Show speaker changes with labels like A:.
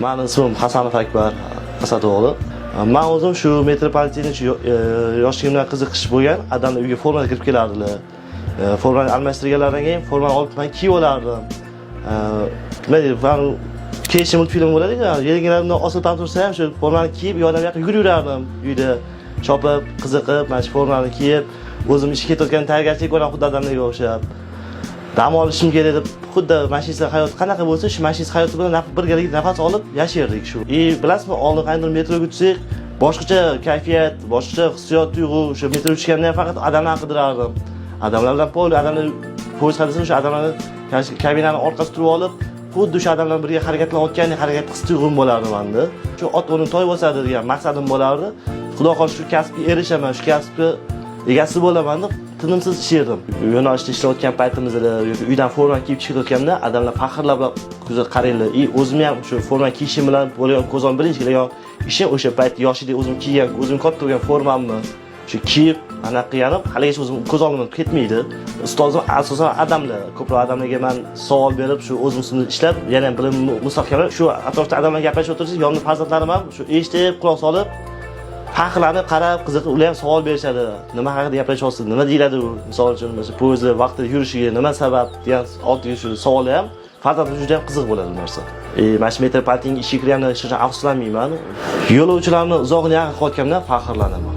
A: Mening ismim Hasanov Akbar Asadoğlu. Men o'zim shu metropolitenga yoshligimdan qiziqish bo'lgan, odamlar uyga formaga kirib kelardilar. Formani almashtirganlaridan keyin formani olib men kiyib olardim. Men keyin multfilm bo'ladi-ku, yelkalarimdan osilib tursa ham shu formani kiyib yordam yoqqa yuraverardim. Uyda chopib, qiziqib, mana shu formani kiyib, o'zim ishga ketayotgan tayyorgarchilik ko'rgan xuddi odamlarga o'xshab. Dam olishim kerak deb xuddi mashinist hayot qanaqa bo'lsa, shu mashinist hayoti bilan birgalikda nafas olib yashayardik shu. Bilasizmi, oldin qanday metroga tushsak, boshqacha kayfiyat, boshqacha hissiyot, tuyg'u, o'sha metro tushganda faqat odamlarni qidirardim. Odamlar bilan odamlar poyezd hadisa o'sha odamlarni kabinaning orqasida turib olib, xuddi o'sha odamlar birga harakatlanayotgandek harakat his tuyg'um bo'lardi menda. Shu ot o'rnini toy bosadi degan maqsadim bo'lardi. Xudo xohlasa shu kasbga erishaman, shu kasbga egasi bo'laman deb tinimsiz ishlardim. Yo'nalishda ishlayotgan paytimizda yoki uydan forma kiyib chiqayotganda odamlar faxrlab qaraylar. O'zim ham shu forma kiyishim bilan bo'lgan ko'zim birinchi kelgan ishim o'sha payt yoshida o'zim kiygan, o'zim katta bo'lgan formamni shu kiyib, anaqa qilib, haligacha o'zim ko'z oldimdan ketmaydi. Ustozim asosan odamlar, ko'proq odamlarga men savol berib, shu o'zim ustida ishlab, yana ham bilimni mustahkamlab, shu atrofda odamlar gaplashib o'tirsa, yonimda farzandlarim ham shu eshitib, quloq solib, faxrlanib qarab, qiziqib, ular ham savol berishadi. Nima haqida gaplashyapsiz? Nima deyiladi u? Misol uchun, o'sha poyezdda vaqtida yurishiga nima sabab degan oddiy shu savollar ham farzandlar juda ham qiziq bo'ladi bu narsa. Mana shu metropolitenga ishga kirganimdan hech qachon afsuslanmayman. Yo'lovchilarni uzoqni yaqin qilayotganimdan faxrlanaman.